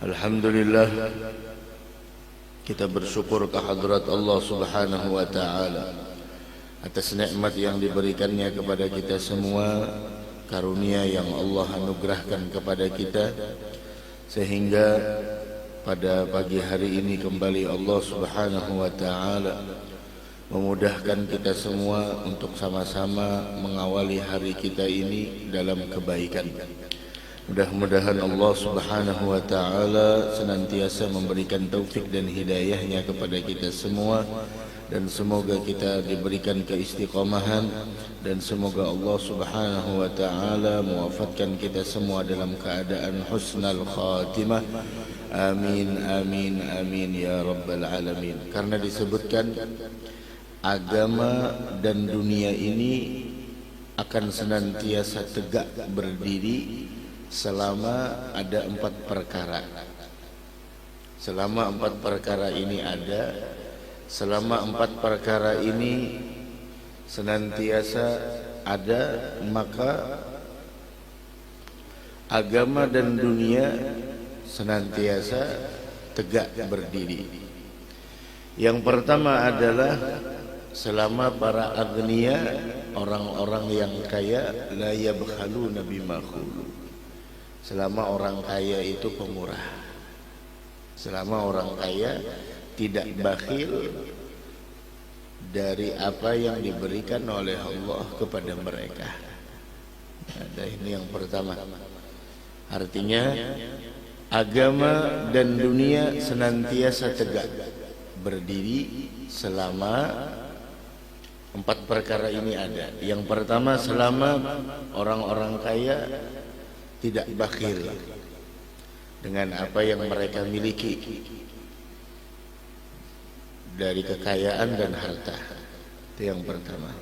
Alhamdulillah, kita bersyukur kehadrat Allah Subhanahu wa taala atas nikmat yang diberikannya kepada kita semua, karunia yang Allah anugerahkan kepada kita, sehingga pada pagi hari ini kembali Allah Subhanahu wa taala memudahkan kita semua untuk sama-sama mengawali hari kita ini dalam kebaikan. Mudah-mudahan Allah Subhanahu wa taala senantiasa memberikan taufik dan hidayahnya kepada kita semua, dan semoga kita diberikan keistiqomahan, dan semoga Allah Subhanahu wa taala mewafatkan kita semua dalam keadaan husnul khatimah. Amin amin amin ya rabbal alamin. Karena disebutkan agama dan dunia ini akan senantiasa tegak berdiri selama ada 4 perkara. Selama 4 perkara ini ada, selama 4 perkara ini senantiasa ada, maka agama dan dunia senantiasa tegak berdiri. Yang pertama adalah selama para agniya, orang-orang yang kaya, la yabkhaluna bima khulu. Selama orang kaya itu pemurah, selama orang kaya tidak bakhil dari apa yang diberikan oleh Allah kepada mereka. Nah, ini yang pertama. Artinya agama dan dunia senantiasa tegak berdiri selama 4 perkara ini ada. Yang pertama, selama orang-orang kaya tidak bakhil dengan apa yang mereka miliki dari kekayaan dan harta. Itu yang pertama.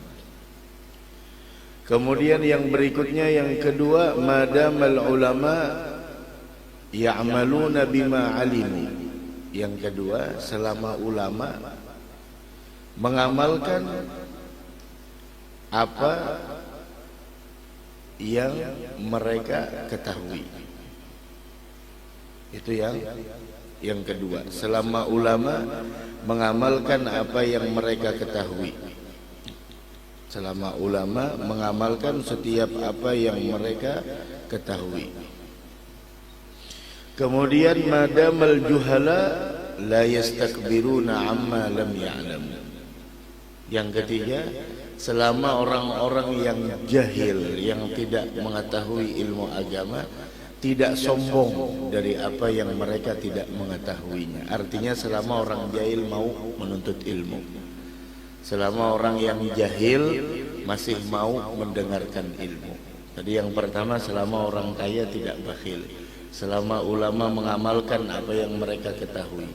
Kemudian yang berikutnya, yang kedua, madamal ulama ya'maluna bima alimu. Yang kedua, selama ulama mengamalkan apa yang mereka ketahui. Itu yang kedua, selama ulama mengamalkan apa yang mereka ketahui. Selama ulama mengamalkan setiap apa yang mereka ketahui. Kemudian madamal juhala la yastakbiruna amma lam ya'lam. Yang ketiga, selama orang-orang yang jahil, yang tidak mengetahui ilmu agama, tidak sombong dari apa yang mereka tidak mengetahuinya. Artinya selama orang jahil mau menuntut ilmu, selama orang yang jahil masih mau mendengarkan ilmu. Tadi yang pertama, selama orang kaya tidak bakhil, selama ulama mengamalkan apa yang mereka ketahui.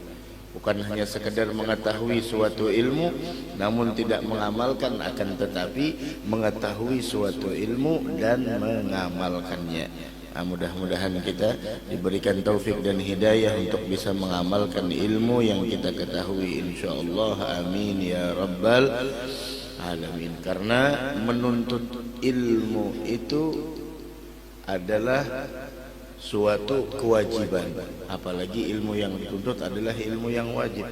Bukan hanya sekedar mengetahui suatu ilmu namun tidak mengamalkan, akan tetapi mengetahui suatu ilmu dan mengamalkannya. Nah, mudah-mudahan kita diberikan taufik dan hidayah untuk bisa mengamalkan ilmu yang kita ketahui, insyaallah. Amin ya rabbal alamin. Karena menuntut ilmu itu adalah suatu kewajiban, apalagi ilmu yang dituntut adalah ilmu yang wajib.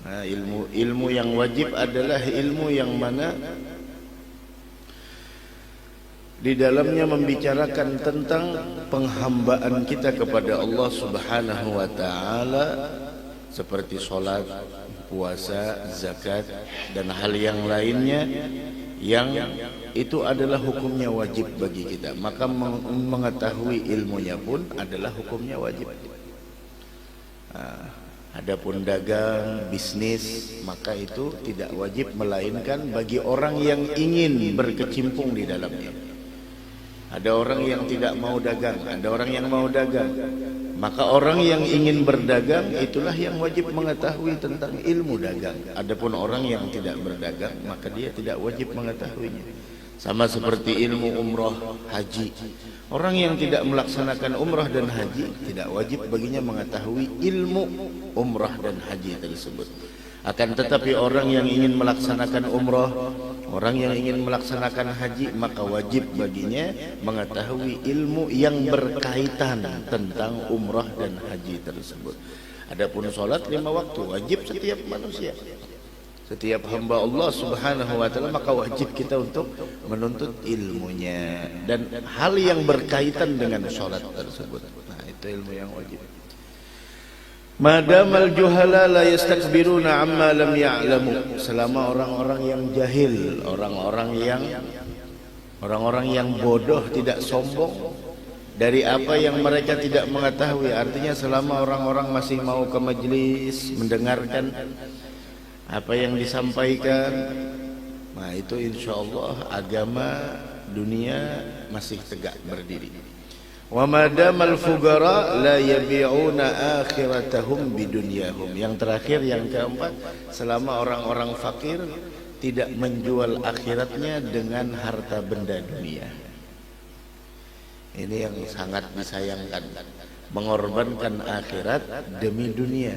Nah, ilmu yang wajib adalah ilmu yang mana di dalamnya membicarakan tentang penghambaan kita kepada Allah Subhanahu wa taala, seperti salat, puasa, zakat dan hal yang lainnya yang itu adalah hukumnya wajib bagi kita. Maka mengetahui ilmunya pun adalah hukumnya wajib. Adapun dagang, bisnis, maka itu tidak wajib, melainkan bagi orang yang ingin berkecimpung di dalamnya. Ada orang yang tidak mau dagang, ada orang yang mau dagang. Maka orang yang ingin berdagang itulah yang wajib mengetahui tentang ilmu dagang. Adapun orang yang tidak berdagang, maka dia tidak wajib mengetahuinya. Sama seperti ilmu umrah, haji. Orang yang tidak melaksanakan umrah dan haji tidak wajib baginya mengetahui ilmu umrah dan haji tersebut. Akan tetapi orang yang ingin melaksanakan umrah, orang yang ingin melaksanakan haji, maka wajib baginya mengetahui ilmu yang berkaitan tentang umrah dan haji tersebut. Adapun salat 5 waktu wajib setiap manusia, setiap hamba Allah Subhanahu wa taala, maka wajib kita untuk menuntut ilmunya dan hal yang berkaitan dengan salat tersebut. Nah, itu ilmu yang wajib. Madamal juhala la yastakbiruna amma lam ya'lamu. Selama orang-orang yang jahil, orang-orang yang bodoh tidak sombong dari apa yang mereka tidak mengetahui. Artinya selama orang-orang masih mau ke majelis mendengarkan apa yang disampaikan, nah itu insyaallah agama dunia masih tegak berdiri. Wa madamal fuqara la yabi'una akhiratahum bidunyahum. Yang terakhir, yang keempat, selama orang-orang fakir tidak menjual akhiratnya dengan harta benda dunia. Ini yang sangat disayangkan, mengorbankan akhirat demi dunia.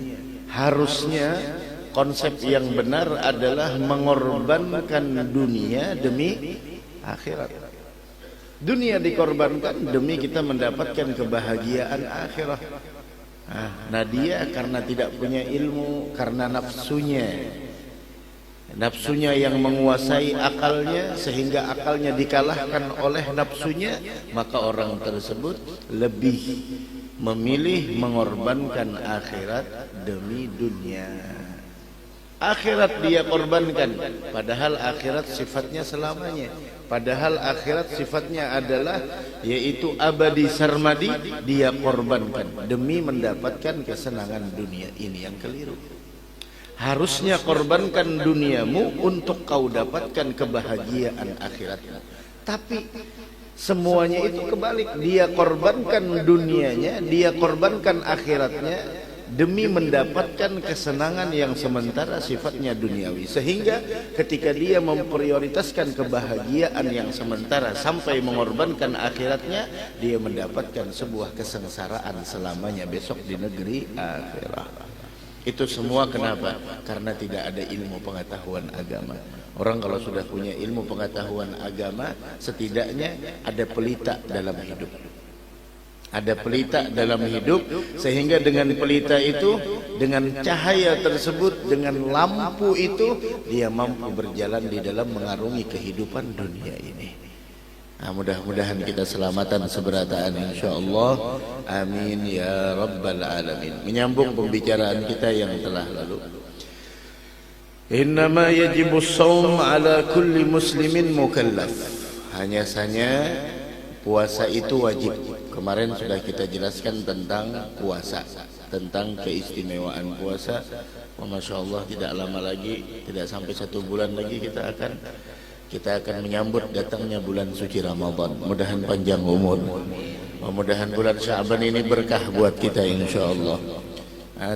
Harusnya konsep yang benar adalah mengorbankan dunia demi akhirat. Dunia dikorbankan demi kita mendapatkan kebahagiaan akhirat. Nah, dia karena tidak punya ilmu, karena nafsunya yang menguasai akalnya, sehingga akalnya dikalahkan oleh nafsunya, maka orang tersebut lebih memilih mengorbankan akhirat demi dunia. Akhirat dia korbankan, padahal akhirat sifatnya selamanya. Padahal akhirat sifatnya adalah yaitu abadi sarmadi, dia korbankan demi mendapatkan kesenangan dunia. Ini yang keliru. Harusnya korbankan duniamu untuk kau dapatkan kebahagiaan akhiratmu. Tapi semuanya itu kebalik. Dia korbankan dunianya, dia korbankan akhiratnya demi mendapatkan kesenangan yang sementara sifatnya duniawi, sehingga ketika dia memprioritaskan kebahagiaan yang sementara sampai mengorbankan akhiratnya, dia mendapatkan sebuah kesengsaraan selamanya besok di negeri akhirat. Itu semua kenapa? Karena tidak ada ilmu pengetahuan agama. Orang kalau sudah punya ilmu pengetahuan agama, setidaknya ada pelita dalam hidup. Ada pelita dalam hidup, sehingga dengan pelita itu, dengan cahaya tersebut, dengan lampu itu, dia mampu berjalan di dalam mengarungi kehidupan dunia ini. Nah, mudah-mudahan kita selamatan seberataan insyaallah. Amin ya rabbal alamin. Menyambung pembicaraan kita yang telah lalu. Innama yajibus shaum ala kulli muslimin mukallaf. Hanya saja puasa itu wajib. Kemarin sudah kita jelaskan tentang puasa, tentang keistimewaan puasa. Masya Allah, tidak lama lagi, tidak sampai 1 bulan lagi kita akan menyambut datangnya bulan suci Ramadan. Mudahan panjang umur, mudahan bulan Sya'ban ini berkah buat kita insya Allah.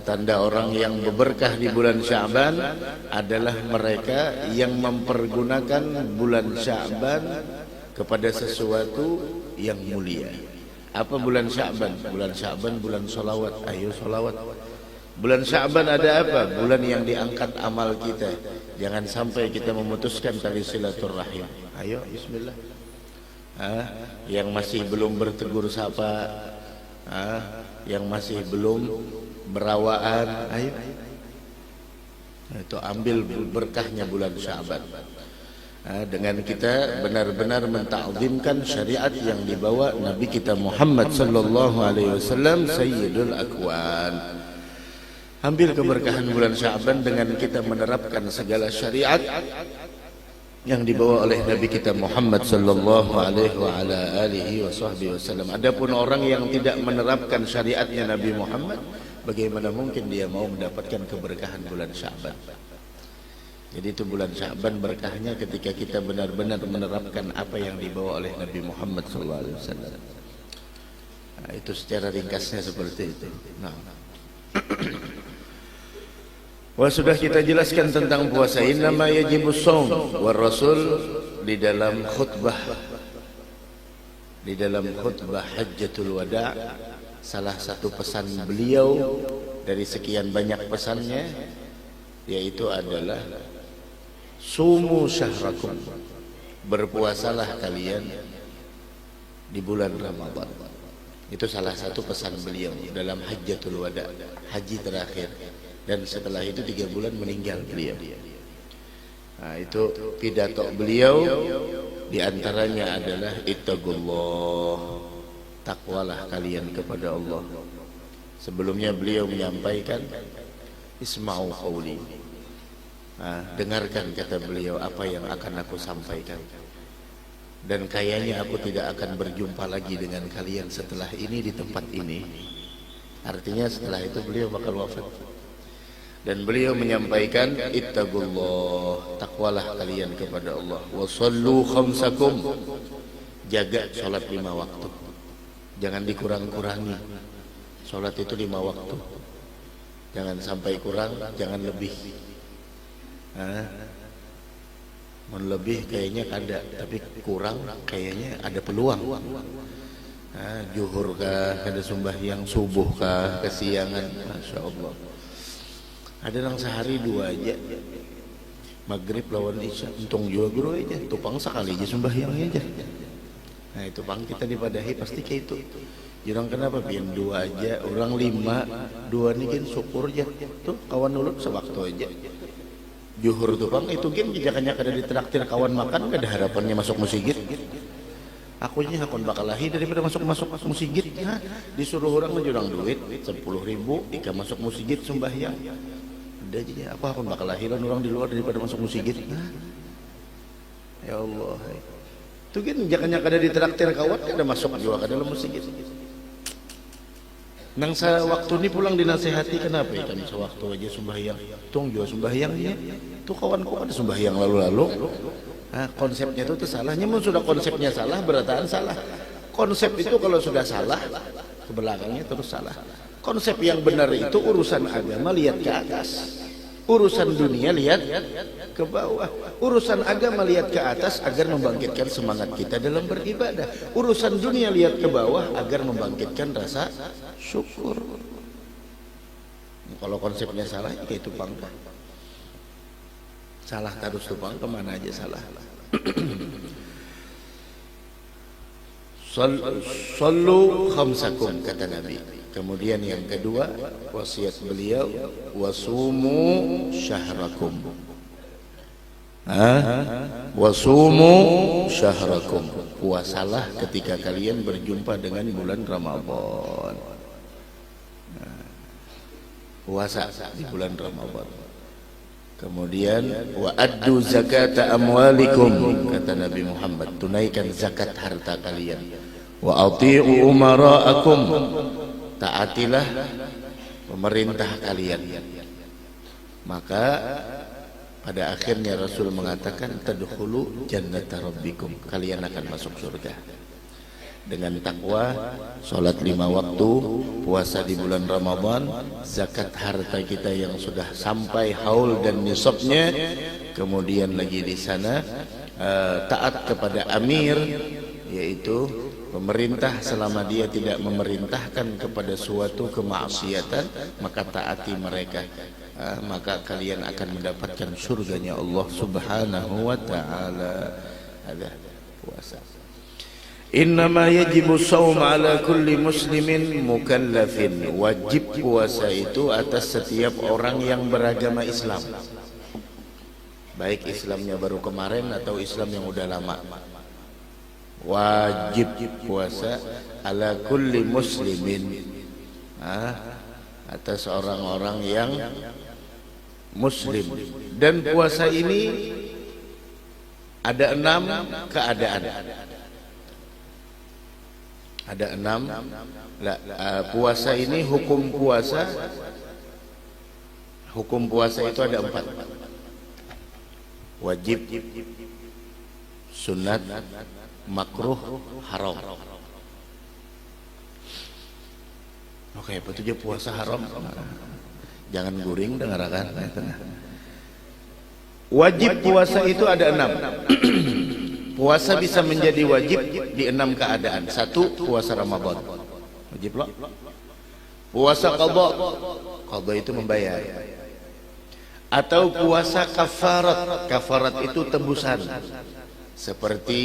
Tanda orang yang berberkah di bulan Sya'ban adalah mereka yang mempergunakan bulan Sya'ban kepada sesuatu yang mulia. Apa bulan Sya'ban? Bulan Sya'ban bulan solawat. Ayo solawat. Bulan Sya'ban ada apa? Bulan yang diangkat amal kita. Jangan sampai kita memutuskan tali silaturahim. Ayo bismillah. Yang masih belum bertegur sapa, yang masih belum berawaan, ayo. Itu ambil berkahnya bulan Sya'ban. Dengan kita benar-benar mentakzimkan syariat yang dibawa Nabi kita Muhammad sallallahu alaihi wasallam, Sayyidul Akwan. Ambil keberkahan bulan Sya'ban dengan kita menerapkan segala syariat yang dibawa oleh Nabi kita Muhammad sallallahu alaihi wa ala alihi wasallam. Adapun orang yang tidak menerapkan syariatnya Nabi Muhammad, bagaimana mungkin dia mau mendapatkan keberkahan bulan Sya'ban? Jadi itu bulan Sya'ban berkahnya ketika kita benar-benar menerapkan apa yang dibawa oleh Nabi Muhammad SAW. Itu secara ringkasnya seperti itu. Wah, sudah kita jelaskan tentang puasa. Innama yajibus shaum war rasul di dalam khutbah Hajjatul Wada, salah satu pesan beliau dari sekian banyak pesannya yaitu adalah sumu syahrakum, berpuasalah kalian di bulan Ramadan. Itu salah satu pesan beliau dalam Hajjatul Wada, haji terakhir, dan setelah itu 3 bulan meninggal beliau. Nah, itu pidato beliau, diantaranya adalah ittaqullah, takwalah kalian kepada Allah. Sebelumnya beliau menyampaikan isma'u qawli, dengarkan kata beliau apa yang akan aku sampaikan, dan kayaknya aku tidak akan berjumpa lagi dengan kalian setelah ini di tempat ini. Artinya setelah itu beliau bakal wafat. Dan beliau menyampaikan ittaqullah, takwalah kalian kepada Allah, wa sallu khamsakum, jaga salat 5 waktu, jangan dikurang-kurangi. Salat itu 5 waktu, jangan sampai kurang, jangan lebih. Lebih kayaknya ada, tapi kurang kayaknya ada peluang. Zuhur kah, ada sembahyang subuh kah, kesiangan, masya Allah. Ada yang sehari 2 aja, maghrib lawan isya, untung juga guru aja, tupang sekali aja sembahyang aja. Nah itu bang, kita dipadahi pasti kayak itu. Jurang kenapa pian 2 aja, orang 5, 2 nih kan syukur aja. Tuh kawan ulun sewaktu aja. Zuhur tuh bang, itu kan jakannya kada ditraktir kawan makan, gak ada harapannya masuk masjid. Aku nya hakon bakal lahir daripada masuk masjid. Disuruh orang ngejurang duit 10.000, ika masuk masjid sembahyang. Udah aja, apa hakon bakal lahiran orang di luar daripada masuk masjid. Ya Allah. Itu kan jakannya kada ditraktir kawan, kada masuk juga kada dalam masjid. Nang waktu ini pulang dinasehati, kenapa ya kan sewaktu aja sembahyang, tung juga sembahyangnya. Tuh kawan-kawan ada sembahyang lalu-lalu. Konsepnya itu salahnya, sudah konsepnya salah, berataan salah. Konsep itu kalau sudah salah, ke belakangnya terus salah. Konsep yang benar itu urusan agama lihat ke atas, urusan dunia lihat ke bawah. Urusan agama lihat ke atas agar membangkitkan semangat kita dalam beribadah. Urusan dunia lihat ke bawah agar membangkitkan rasa syukur. Kalau konsepnya salah, ya itu pangkat. Salah terus tuh bang, kemana aja salah. Sallu khamsakum, kata Nabi. Kemudian yang kedua, wasiat beliau, wasumu syahrakum. Wasumu syahrakum, puasalah ketika kalian berjumpa dengan bulan Ramadan. Puasa di bulan Ramadan. Kemudian wa addu zakata amwalikum, kata Nabi Muhammad, tunaikan zakat harta kalian. Wa ati'u umara'akum, taatilah pemerintah kalian. Maka pada akhirnya Rasul mengatakan tadkhulu jannata rabbikum, kalian akan masuk surga. Dengan takwa, salat 5 waktu, puasa di bulan Ramadan, zakat harta kita yang sudah sampai haul dan nisabnya, kemudian lagi di sana taat kepada amir, yaitu pemerintah selama dia tidak memerintahkan kepada suatu kemaksiatan, maka taati mereka. Maka kalian akan mendapatkan surganya Allah Subhanahu wa taala. Ada puasa. Innama yajibu shaum ala kulli muslimin mukallafin, wajib puasa itu atas setiap orang yang beragama Islam, baik Islamnya baru kemarin atau Islam yang udah lama. Wajib puasa ala kulli muslimin, atas orang-orang yang muslim. Dan puasa ini ada 6 keadaan. Ada 6. Puasa ini hukum puasa itu ada 4. Wajib, sunat, makruh, haram. Oke, betul aja puasa haram. Jangan guring dengarkan. Wajib puasa itu ada 6. Puasa bisa menjadi wajib di 6 keadaan. 1, puasa Ramadan, wajib loh. Puasa qadha, qadha itu membayar. atau puasa kafarat. Kafarat itu tebusan, seperti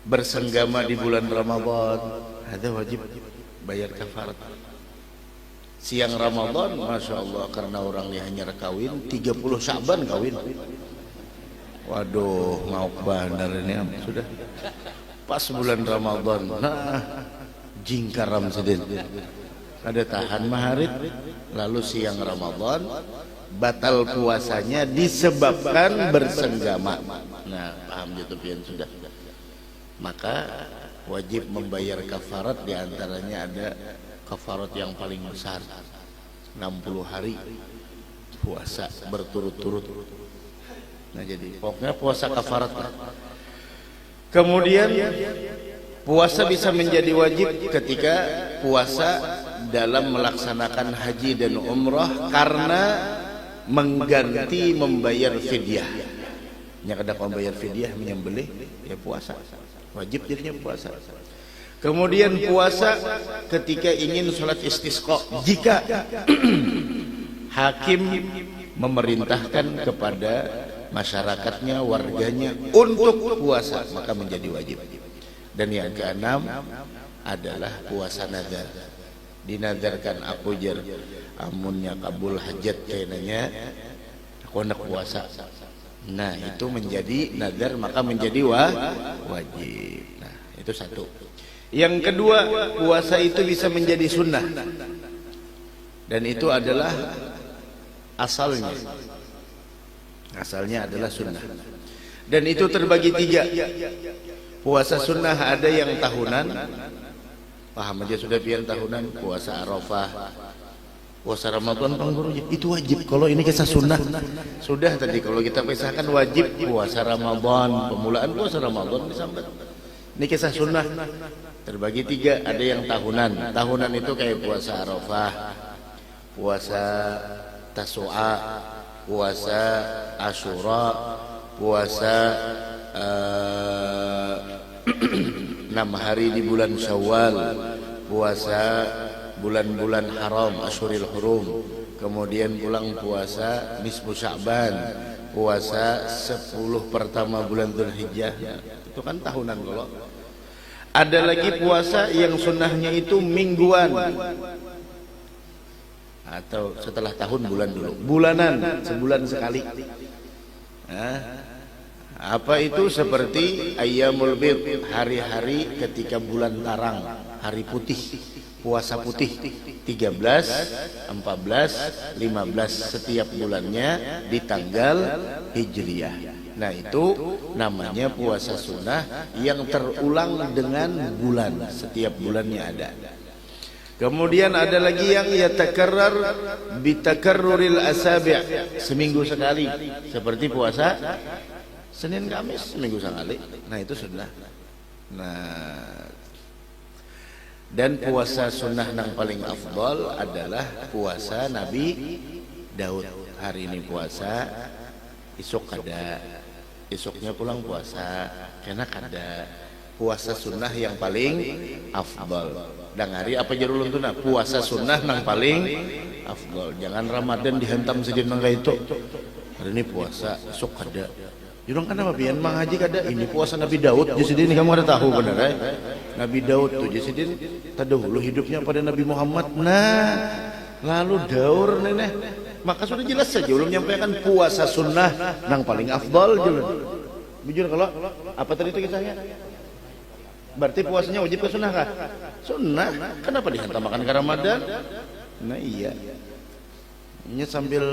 bersenggama di bulan Ramadan, ada wajib bayar kafarat. Siang Ramadan, Masya Allah, karena orangnya hanya kawin 30 Sya'ban kawin. Waduh, mau bandar ini sudah pas bulan Ramadan. Nah, jingkaram sedin. Ada tahan maharid, lalu siang Ramadan batal puasanya disebabkan bersenggama. Nah, paham gitu pian sudah. Maka wajib membayar kafarat, diantaranya ada kafarat yang paling besar, 60 hari puasa berturut-turut. Nah, jadi pokoknya puasa kafarat. Kemudian puasa bisa menjadi wajib ketika puasa dalam melaksanakan haji dan umrah karena mengganti membayar fidyah. Yang ada membayar fidyah menyembelih, ya puasa. Wajib jadinya puasa. Kemudian puasa ketika ingin sholat istisqa, jika hakim memerintahkan kepada masyarakatnya, warganya untuk puasa, maka menjadi wajib. Dan yang keenam adalah puasa nazar. Dinadarkan aku jar amunnya kabul hajat kainanya aku nak puasa. Nah, itu menjadi nazar, maka menjadi wajib. Nah, itu satu. Yang kedua, puasa itu bisa menjadi sunnah, dan itu adalah asalnya. Asalnya adalah sunnah, dan itu terbagi tiga. Puasa sunnah ada yang tahunan, paham aja sudah pian tahunan. Puasa Arafah, puasa Ramadan panggurunya itu wajib. Kalau ini kisah sunnah sudah tadi, kalau kita pisahkan wajib puasa Ramadan, pemulaan puasa Ramadan disambat. Ini kisah sunnah terbagi tiga. Ada yang tahunan. Tahunan itu kayak puasa Arafah, puasa Tasu'a, puasa Asyura, puasa 6 hari di bulan Syawal, puasa bulan-bulan haram, Asyuril Hurum, kemudian pulang puasa nisfu Sya'ban, puasa 10 pertama bulan Dzulhijjah. Itu kan tahunan. Kalau ada lagi puasa yang sunnahnya itu mingguan, atau setelah tahun bulan dulu, bulanan, sebulan sekali. Nah, apa itu? Seperti Ayyamul Bid, hari-hari ketika bulan tarang, hari putih, puasa putih 13, 14, 15 setiap bulannya di tanggal Hijriyah. Nah, itu namanya puasa sunnah yang terulang dengan bulan, setiap bulannya ada. Kemudian ada lagi yang yatakarrar bitakarruril asabi', seminggu sekali, seperti puasa Senin Kamis seminggu sekali. Nah, itu sunnah. Nah, dan puasa sunnah yang paling afdal adalah puasa Nabi Daud. Hari ini puasa, esok kada, esoknya pulang puasa, karena kada. Puasa sunnah yang paling afdal. Dan hari apa jarul untuna? Puasa sunnah yang paling afdal. Jangan Ramadan dihantam sedih nangka itu. Hari ini puasa, esok kada. Jurang kan apa pian mang haji kada. Ini puasa Nabi Daud. Jadi ini kamu ada tahu benar ya? Nabi Daud tuh jadi terdahulu hidupnya pada Nabi Muhammad. Nah, lalu daur nenek. Maka sudah jelas saja belum menyampaikan puasa sunnah yang paling afdal juga. Jujur kalau apa tadi itu kisahnya? Berarti puasanya wajib ke sunnah kah? Sunnah. Kenapa dihantam makan ke Ramadan? Nah, iya. Ini sambil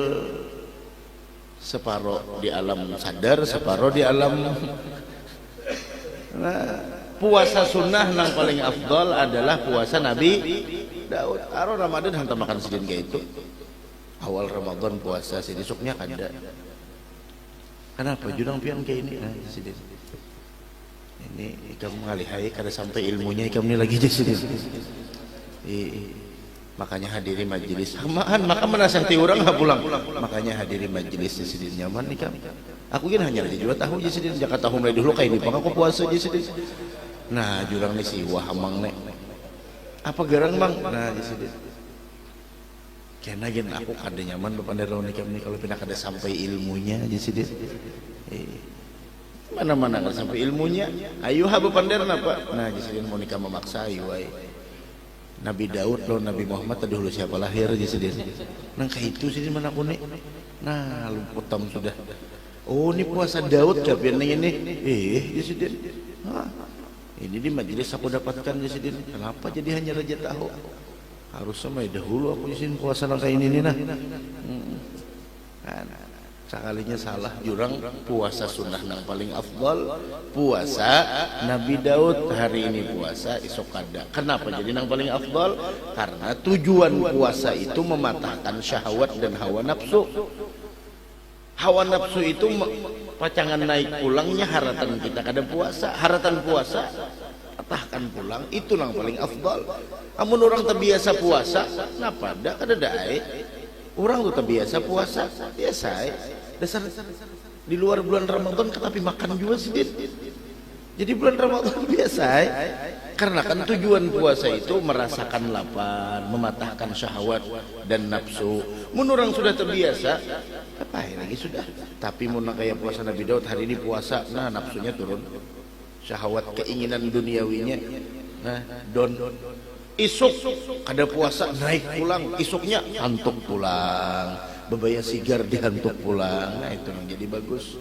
separuh di alam sadar, separuh di alam. Nah, puasa sunnah yang paling afdal adalah puasa Nabi Daud. Aro Ramadan hantam makan sidin kayak itu. Awal Ramadan puasa sidin, esoknya kada. Kenapa jurang pian kayak ini? Nah, sidin. Ini kamu ngalihai kada sampai ilmunya kamu ini lagi sidin. Makanya hadiri majelis samaan, maka menasihati orang nggak pulang. Makanya hadiri majelis sidin nyaman nih kamu. Aku kan hanya di 2 tahun sidin, jaka tahun mulai dulu kayak ini, pak aku puasa sidin. Nah, jurang nih si wah amang nek. Apa garang bang? Nah, sidin. Kena gen aku kada nyaman bapandera nikah ini kalau pindah kada sampai ilmunya aja sih dia. Mana-mana kada sampai ilmunya. Ayo ha bapandera napa? Nah jadi dia mau nikah memaksa ayo ay. Nabi Daud lo Nabi Muhammad tadi dulu siapa lahir aja sih dia. Nang kayak itu sih mana aku nih. Nah lu potam sudah. Oh ini puasa Daud capian ini. Jadi sih dia. Ini di majelis aku dapatkan aja sih dia. Kenapa jadi hanya raja tahu? Harusnya mah dahulu aku izin puasa nang kayak ini nah. Sekalinya salah jurang puasa sunnah nang paling afdal puasa Nabi Daud hari ini puasa esok kada. Kenapa jadi nang paling afdal? Karena tujuan puasa itu mematahkan syahwat dan hawa nafsu. Hawa nafsu itu pacangan naik pulangnya haratan kita kada puasa, haratan puasa patahkan pulang itu nang paling afdal. Amun orang terbiasa puasa, napa dah kada dae. Orang tuh terbiasa puasa, biasa. Dasar di luar bulan Ramadan tapi makan juga sih. Jadi bulan Ramadan biasa. Karena kan tujuan puasa itu merasakan lapar, mematahkan syahwat dan nafsu. Mun orang sudah terbiasa, apa lagi sudah. Tapi mun kayak puasa Nabi Daud hari ini puasa, nah nafsunya turun. Syahwat keinginan duniawinya nah don isuk kada puasa naik pulang isuknya hantuk pulang bebaya sigar dihantuk pulang nah itu yang jadi bagus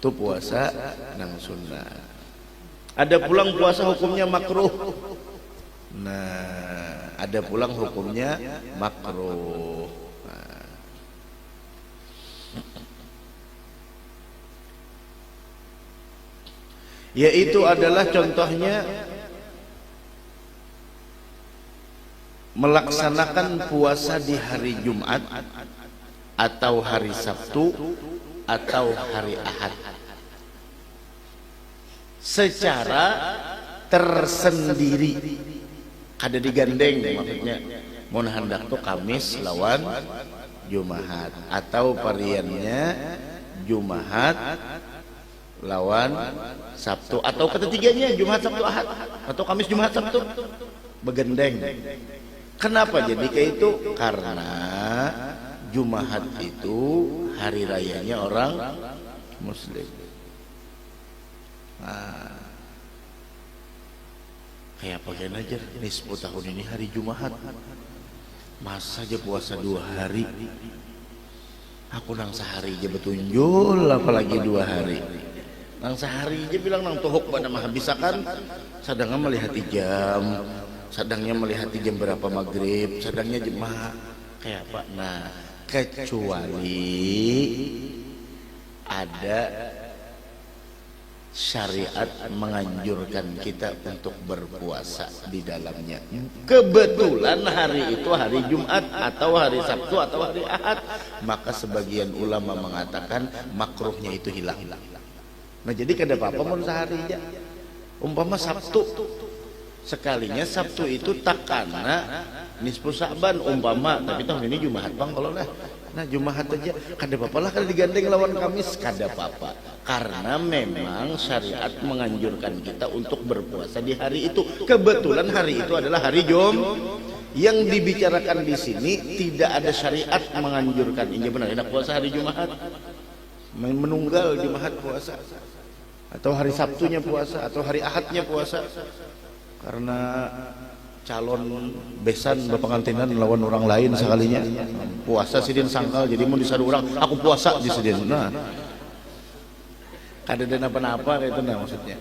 itu puasa nang sunnah. Ada pulang puasa hukumnya makruh, nah ada pulang hukumnya makruh. Yaitu adalah contohnya melaksanakan puasa di hari Jumat atau hari Sabtu atau hari Ahad secara tersendiri kada digandeng maksudnya mun hendak tuh Kamis lawan Jumat atau variannya Jumat lawan Sabtu atau ketiganya Jumat Sabtu Ahad atau Kamis Jumat Sabtu begendeng. Kenapa jadi kayak itu? Karena Jumat itu hari rayanya orang Muslim. Nah, kayak apa aja ini 10 tahun ini hari Jumat masa aja puasa 2 hari. Aku nang sehari aja betunjul apalagi 2 hari. Nang sehari aja bilang nang tohok pada mah bisakan sadangnya melihat jam, sadangnya melihat jam berapa maghrib, sadangnya jemaah kayak apa. Nah kecuali ada syariat menganjurkan kita untuk berpuasa di dalamnya. Kebetulan hari itu hari Jumat atau hari Sabtu atau hari Ahad, maka sebagian ulama mengatakan makruhnya itu hilang. Nah jadi kada apa-apa mun sehari aja. Umpama Sabtu sekalinya Sabtu itu tak karena nisfu Sa'ban umpama, tapi tahun ini Jumat bang kalau lah. Nah Jumat aja kada apa-apa lah kada digandeng lawan Kamis kada apa-apa. Karena memang syariat menganjurkan kita untuk berpuasa di hari itu. Kebetulan hari itu adalah hari yang dibicarakan di sini tidak ada syariat menganjurkan. Ini benar enak puasa hari Jumat. Menunggal Jumat puasa. Atau hari Sabtunya puasa atau hari Ahadnya puasa. Karena calon besan berpengantinan lawan orang lain sekalinya puasa sidin sangkal jadi mau disadu orang aku puasa di sidin. Nah kada ada apa-apa kayak itu nah maksudnya.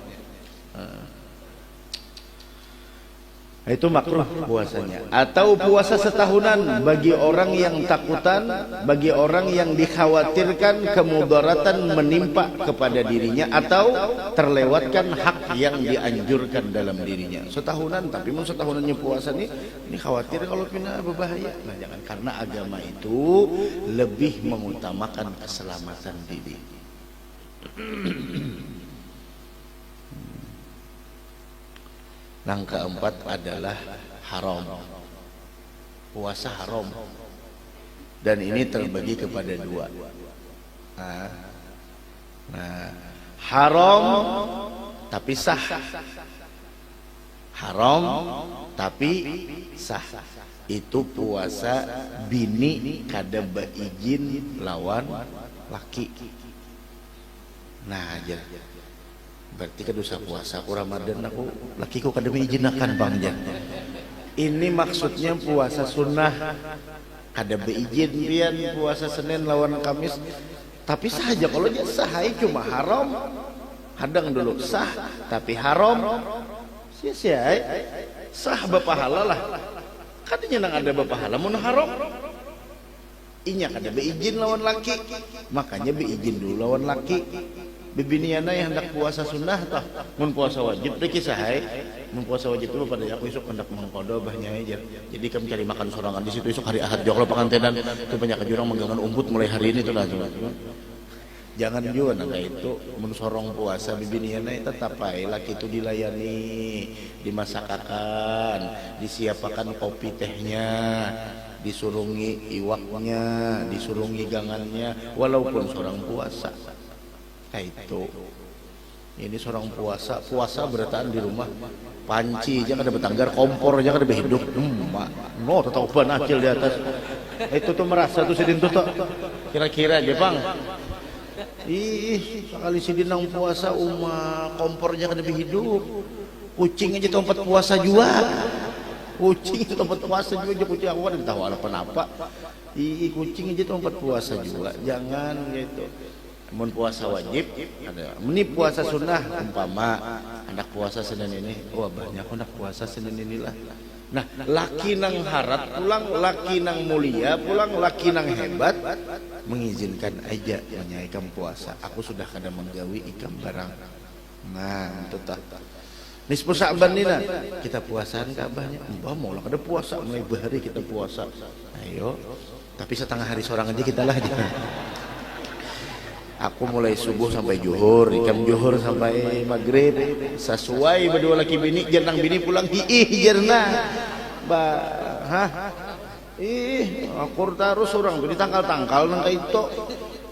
Itu makruh puasanya. Atau puasa setahunan bagi orang yang takutan, bagi orang yang dikhawatirkan kemudaratan menimpa kepada dirinya atau terlewatkan hak yang dianjurkan dalam dirinya. Setahunan, tapi mau setahunannya puasa ini khawatir kalau pindah berbahaya. Nah jangan, karena agama itu lebih mengutamakan keselamatan diri. Yang keempat adalah haram. Puasa haram. Dan ini terbagi kepada 2. Nah, haram tapi sah. Haram tapi sah. Itu puasa bini kada beizin lawan laki. Nah aja berarti kan dosa puasa aku Ramadan aku lakiku kada beizinakan bang jan. Ini maksudnya puasa sunnah kada beizin pian puasa Senin lawan Kamis. Tapi sah aja kalau dia sah cuma haram. Hadang dulu sah tapi haram. Sia-sia sah berpahala lah. Katanya nang ada berpahala mun haram. Inya kada beizin lawan laki. Makanya beizin dulu lawan laki. Bibiniana yang hendak puasa sunnah tah. Mun puasa wajib teh kisah mun puasa wajib itu pada aku esok hendak mengkodo bahnya aja. Jadi kami cari makan sorangan di situ esok hari Ahad jok lo pangantenan itu banyak jurang menggangan umbut mulai hari ini tuh lah. Jangan juga nangka itu mun sorong puasa bibiniana tetap ae laki itu dilayani, dimasakakan, disiapakan kopi tehnya, disurungi iwaknya, disurungi gangannya walaupun seorang puasa. Itu ini seorang puasa bertahan di rumah panci aja kada betanggar kompor aja kada behidup no tetap ban akil di atas itu tuh merasa tuh sidin tuh kira-kira aja bang sekali sidin nang puasa kompornya kada behidup kucing aja tempat puasa juga kucing itu tempat puasa juga kucing aku kada tahu apa kucing aja tempat puasa juga jangan gitu. Mun puasa wajib ada meni puasa sunnah umpama anak puasa Senin ini banyak anak puasa Senin inilah. Nah laki nang harat pulang laki nang mulia pulang laki nang hebat mengizinkan aja menyaikan puasa aku sudah kada menggawi ikam barang. Nah itu tak nisfu Sa'ban nina kita puasaan kabahnya mau lah kada puasa mulai bahari kita puasa ayo tapi setengah hari seorang aja kita lah aku mulai subuh sampai zuhur, ikam zuhur sampai maghrib, sesuai berdua laki bini, jernang bini pulang jerna, aku terus orang beri tangkal nang itu,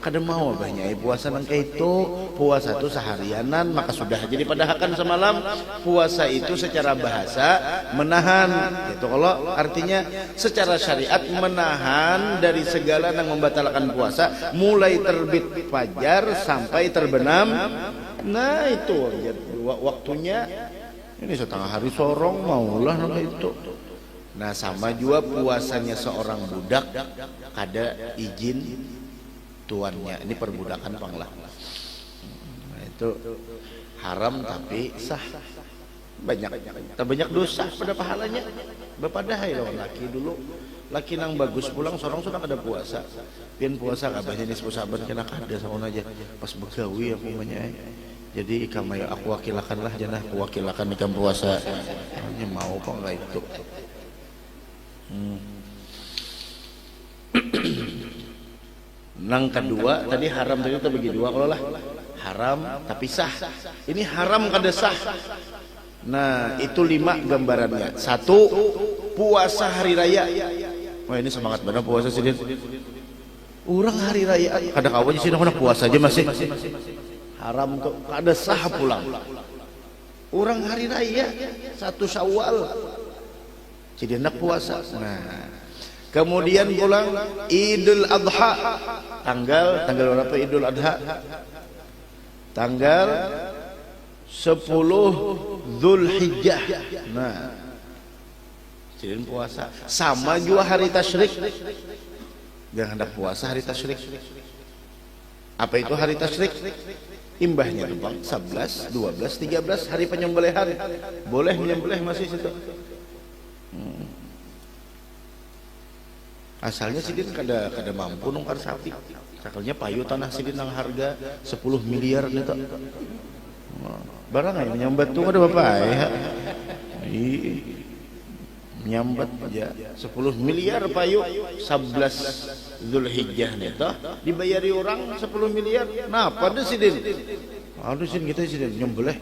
kada mau banyak puasa nang itu, puasa itu seharianan maka sudah jadi padahkan semalam puasa itu secara bahasa menahan, itu kalau artinya secara syariat menahan dari segala yang membatalkan puasa mulai terbit fajar sampai terbenam. Nah itu waktunya ini setengah hari sorong maulah nang itu. Nah sama juga puasanya seorang budak kada izin tuannya, ini perbudakan panglah. Nah, itu haram tapi sah. Banyak dosa pada pahalanya. Bepadahai lawan laki dulu. Laki nang bagus pulang sorong sudah kada puasa. Pian puasa kabeh jenis puasa kena kada saun aja. Pas begawi aku banyak. Jadi ikam aku wakilakan lah janah aku wakilakan ikam puasa. Hanya mau kok enggak itu. Nang kedua tadi haram tadi itu bagi dua kalau lah haram tapi sah. Ini haram kada sah. Nah itu 5 gambarannya. 1 puasa hari raya. Wah ini semangat benar puasa sidin. Orang hari raya kada kawan sih nak puasa aja masih haram tuh kada sah pulang. Orang hari raya 1 Syawal jadi nak puasa. Nah kemudian pulang Idul Adha tanggal berapa Idul Adha? Tanggal 10 Zulhijjah. Nah, jadi puasa. Sama juga hari tasyrik. Jangan hendak puasa hari tasyrik. Apa itu hari tasyrik? Imbahnya tuh Bang, 11, 12, 13 hari penyembelihan. Boleh menyembelih masih situ. Asalnya sidin kada mampu nungkar sapi. Sakalnya payu tanah sidin nang harga 10 miliar gitu. Barang aja menyambat tuh ada bapak ya. Menyambat aja 10 miliar payu 11 Zulhijjah itu dibayari orang 10 miliar. Nah, pada sidin. Aduh sidin kita sidin nyembelih.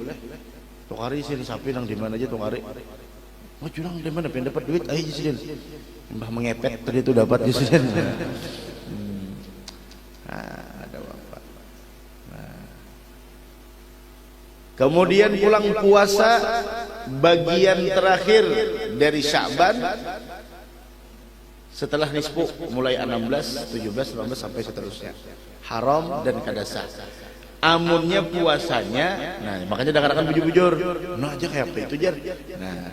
Tukari sidin sapi nang di mana aja tukari. Oh curang di mana pengen dapat duit aja sidin. Mbah mengepet tadi itu dapat di sini. Ada bapak. Nah. Kemudian pulang puasa bagian terakhir dari Sya'ban Setelah nisfu mulai 16, 17, 18 sampai seterusnya. Haram dan kada sah. Amunnya puasanya, nah makanya kadang-kadang bujur-bujur. Nah aja kayak apa itu jar. Nah,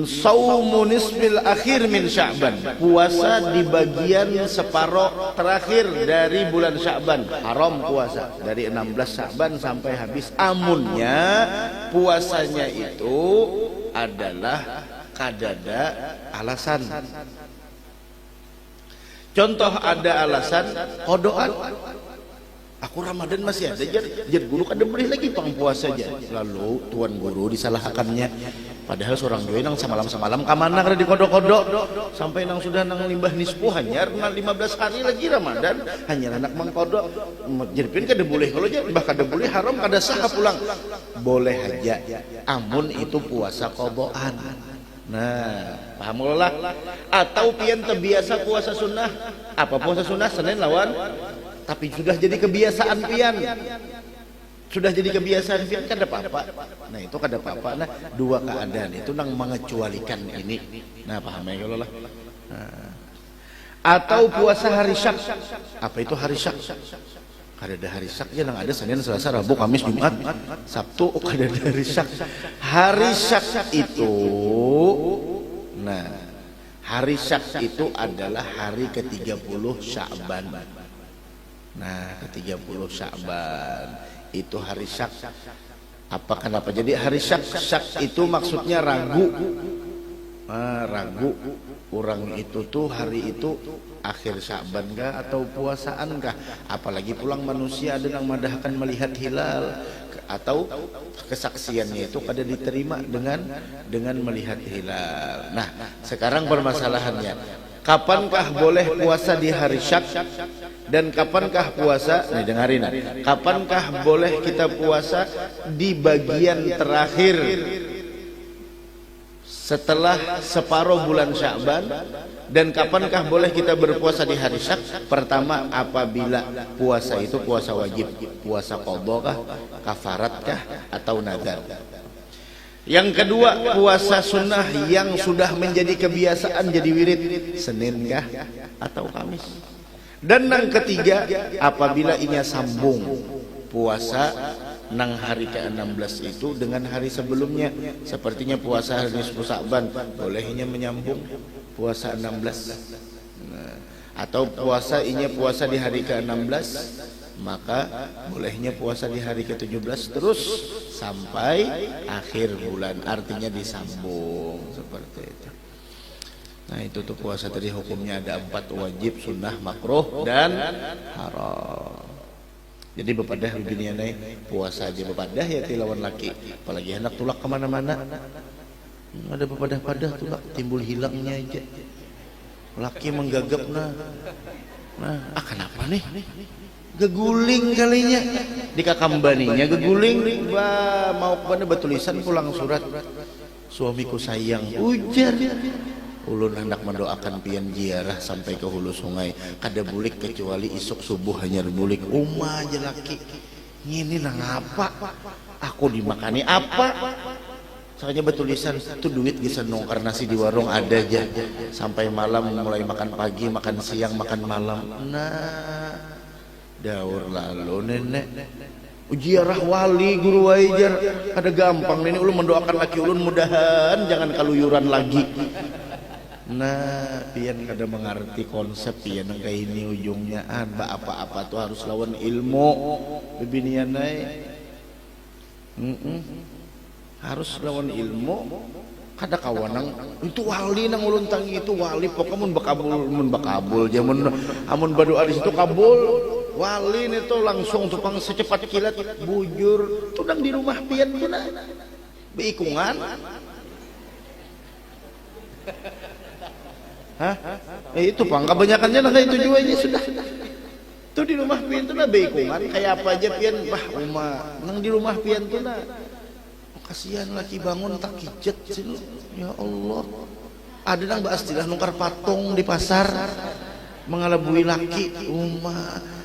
saumu nisfil akhir min Sya'ban, puasa di bagian separuh terakhir dari bulan Sya'ban. Haram puasa dari 16 Sya'ban sampai habis. Amunnya puasanya itu adalah kadada alasan. Contoh ada alasan kodoan. Aku Ramadan masih ada jar guru kada boleh lagi pang puasa aja. Lalu tuan guru disalahkannya. Padahal seorang doi nang semalam kamana kada dikodok-kodok sampai nang sudah nang limbah nisfu hanyar nang 15 hari lagi Ramadan hanyar anak mangkodok. Jerpin kada boleh kalau jar bah kada boleh haram kada sah pulang. Boleh aja. Amun itu puasa qodoan. Nah, paham lah. Atau pian terbiasa puasa sunnah. Apa puasa sunnah? Senin lawan. Tapi sudah jadi kebiasaan pian. Sudah jadi kebiasaan pian kada apa-apa. Nah, itu kada apa-apa. Nah, dua keadaan itu nang mengecualikan ini. Nah, paham ya kalau lah. Nah. Atau puasa hari syak. Apa itu hari syak? Kada ada hari syak ya nang ada Senin, Selasa, Rabu, Kamis, Jumat, Sabtu, kada ada hari syak. Hari syak itu hari syak itu adalah hari ke-30 Sya'ban. Nah, ke-30 Sya'ban itu hari syak. Apa kenapa jadi hari syak? Syak itu maksudnya ragu. Ragu orang itu tuh hari itu akhir Sya'ban kah atau puasaan kah? Apalagi pulang manusia ada yang madahkan melihat hilal atau kesaksiannya itu kada diterima dengan melihat hilal. Nah, sekarang permasalahannya, kapankah boleh puasa di hari syak dan kapankah puasa? Nih dengarin. Kapankah boleh kita puasa di bagian terakhir setelah separuh bulan Sya'ban, dan kapankah boleh kita berpuasa di hari syak? Pertama, apabila puasa itu puasa wajib, puasa qadha kah, kafarat kah, atau nazar. Yang kedua, puasa sunnah yang sudah menjadi kebiasaan jadi wirid, Senin kah atau Kamis. Dan yang ketiga, apabila inya sambung puasa nang hari ke-16 itu dengan hari sebelumnya, sepertinya puasa hari nisfu Sya'ban, bolehnya menyambung puasa 16. Nah, atau puasa di hari ke-16, maka bolehnya puasa di hari ke-17 terus sampai akhir bulan, artinya disambung seperti itu. Nah, itu tuh puasa tadi hukumnya ada 4, wajib, sunnah, makruh, dan haram. Jadi bepadah bibinianai puasa aja bepadah ya tilawan laki, apalagi hendak tulak kemana-mana. Ada bepadah-padah tulak timbul hilangnya aja. Laki menggagap nah kenapa nih? Geguling kalinya di kakambaninya geguling, mau kepada betulisan pulang surat, suamiku sayang ujar. Ulun hendak mendoakan pian ziarah sampai ke hulu sungai, kada bulik kecuali isuk subuh hanya bulik. Uma aja laki ini nang apa? Aku dimakani apa? Soalnya betulisan tuh duit bisa nongkar nasi di warung ada aja sampai malam, mulai makan pagi, makan siang, makan malam. Nah, daur lalu nenek ziarah wali guru wajar kada gampang. Nenek ulun mendoakan laki ulun mudahan jangan kaluyuran lagi. Nah, pian kada mengerti konsep pian yang kayak ini ujungnya apa-apa tuh harus lawan ilmu bibinianai. Harus lawan ilmu. Kada kawanang itu wali nang ulun tangi itu wali pokoknya mun bakabul jamun amun berdoa di situ kabul. Wali itu langsung tukang secepat kilat bujur tudang di rumah pian tuna beikungan. Itu pang kebanyakannya nah itu juga aja sudah. Tuh di rumah pian tuh nah beikungan kayak apa aja pian nang di rumah pian tuh nah. Kasihan laki bangun tak kijet sih lu. Ya Allah. Ada nang baastilah nungkar patung di pasar mengalabui laki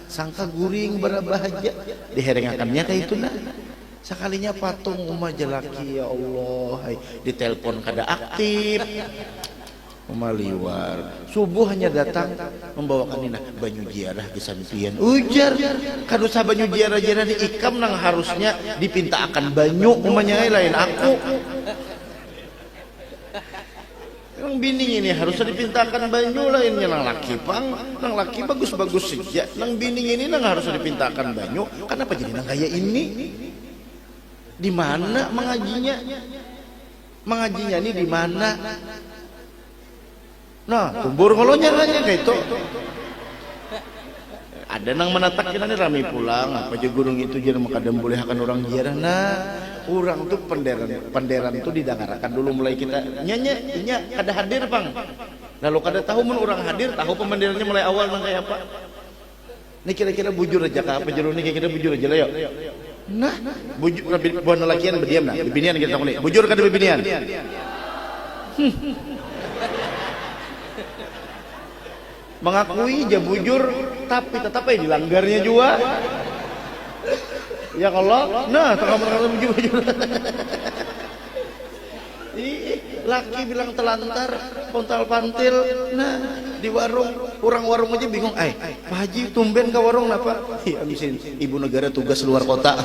sangka guring berabahaja diherengakannya kayak itu nah. Sekalinya patung jelaki ya Allah, ditelepon kada aktif. Maliwar subuh hanya datang membawakan ini banyu jiarah kesampian ujar kan usah banyu jiarah di ikam nang harusnya dipinta akan banyu umanya lain aku yang bini ini harusnya dipintakan banyu lainnya nang laki bagus-bagus saja nang bini ini nang harusnya dipintakan banyu kenapa jadi nang kayak ini di mana mengajinya ini di mana. Nah, kubur ngolonya aja kayak itu. Ada nang menatak kita nih rame pulang, apa aja gunung itu jadi makadam boleh akan orang jiarah. Nah, orang tuh panderan tuh didangarakan dulu mulai kita nyanyi kada hadir bang. Lalu kada tahu mun orang hadir, tahu pemandirannya mulai awal nang kayak apa. Ini kira-kira bujur aja apa jero nih kira-kira bujur aja lah yuk. Nah, bujur buan lelakian berdiam nah, bibinian kita nih. Bujur kada bibinian. Mengakui dia bujur tapi tetap aja dilanggarnya juga ya Allah nah tengah bujur laki bilang telantar pontal pantil nah di warung orang warung aja bingung Pak Haji tumben ke warung apa ya abisin ibu negara tugas luar kota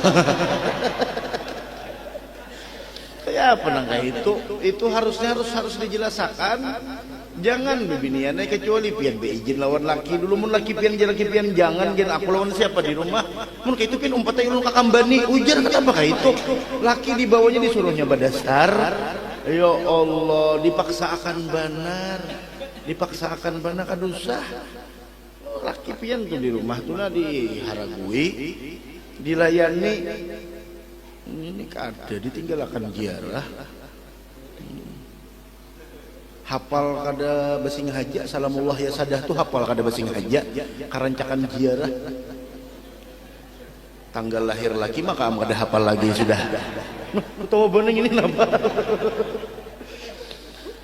kayak apa nang kayak itu harusnya harus dijelaskan. Jangan bibiniannya kecuali pian be izin lawan laki dulu mun laki pian jangan gen aku lawan siapa di rumah mun kayak itu pian umpatnya ulun kakambani ujar kenapa kayak itu laki dibawanya disuruhnya badasar ya Allah dipaksa akan benar kadusah laki pian tuh di rumah tuh diharagui dilayani ini kada ditinggalkan jiarah hafal kada basing haja salamullah ya sadah tuh hafal kada basing haja karancakan ziarah tanggal lahir laki maka kada hafal lagi sudah utawa bening ini napa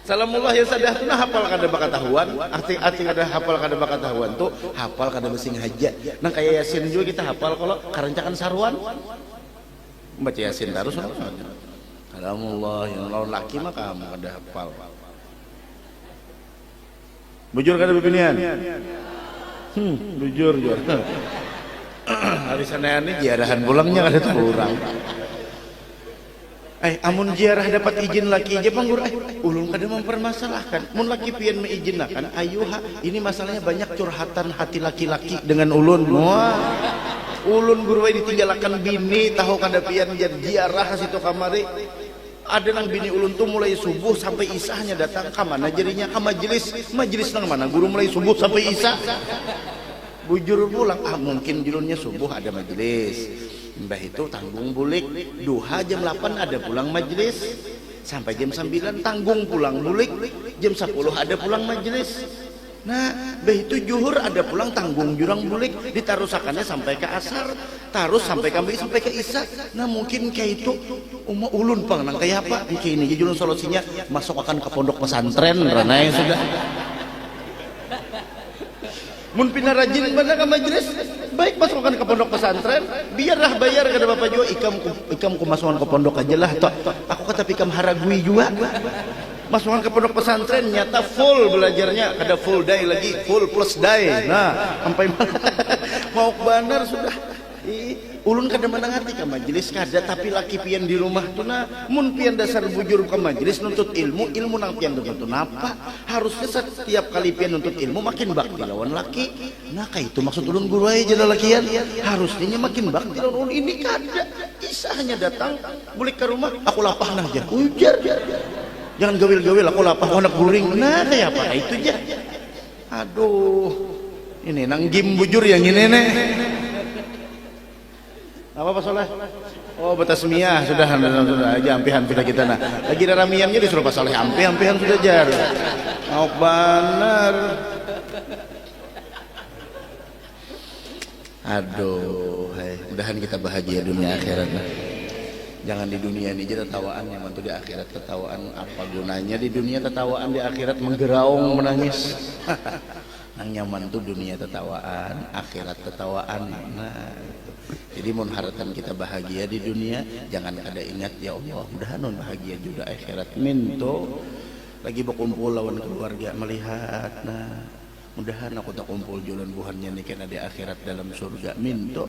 salamullah ya sadah tuh hafal kada bakatahuan arti kada hafal kada bakatahuan tuh hafal kada basing haja nang kaya yasin juga kita hafal kalau karancakan saruan baca yasin terus salamullah yang lawan laki maka kada hafal. Bujur kada bibinian? Bujur. Hari sana ini jiarahan pulangnya kada tuh orang. Amun jiarah dapat izin laki aja panggur ulun kada mempermasalahkan. Mun laki pian meizinkan, ayuha ini masalahnya banyak curhatan hati laki-laki dengan ulun. Wah. Ulun guru ditinggalkan bini tahu kada pian jiarah situ kamari. Ada nang bini ulun tuh mulai subuh sampai isahnya datang ke mana jadinya ke majelis nang mana guru mulai subuh sampai isah bujur pulang mungkin julunnya subuh ada majelis mbah itu tanggung bulik duha jam 8 ada pulang majelis sampai jam 9 tanggung pulang bulik jam 10 ada pulang majelis nah mbah itu juhur ada pulang tanggung jurang bulik ditarusakannya sampai ke asar terus sampai ke isya nah mungkin kayak itu ulun pang nang kayak apa kayak ini jadi solusinya masuk akan ke pondok pesantren rana yang sudah mun pindah rajin pada ke majelis baik masukkan ke pondok pesantren biarlah bayar kada bapak juga ikam ku masukkan ke pondok aja lah aku kata ikam haragui juga masukkan ke pondok pesantren nyata full belajarnya kada full day lagi full plus day nah sampai mau benar sudah ulun kada menangati ke majelis kada tapi laki pian di rumah tuh nah mun pian dasar bujur ke majelis nuntut ilmu nang pian nuntut apa harusnya setiap kali pian nuntut ilmu makin bakti lawan laki nah kayak itu maksud ulun guru aja lakian harusnya makin bakti lawan ulun ini kada isahnya datang bulik ke rumah aku lapah nah aja ujar jangan gawil aku lapah anak guring nah kayak apa itu aja aduh ini nang game bujur yang ini nih apa Pak Soleh? Oh batasmiyah sudah aja ampihan kita nah lagi ramiannya disuruh Pak Soleh ampihan sudah jar mau benar aduh mudahan kita bahagia dunia akhirat jangan di dunia ini aja tertawaan yang mantu di akhirat tertawaan apa gunanya di dunia tertawaan di akhirat menggeraung menangis nang nyaman tuh dunia tertawaan akhirat tertawaan nah jadi mun harapan kita bahagia di dunia jangan ada ingat ya Allah mudahan bahagia juga akhirat minto lagi berkumpul lawan keluarga melihat, nah mudahan aku tak kumpul jualan buhannya nih kena di akhirat dalam surga minto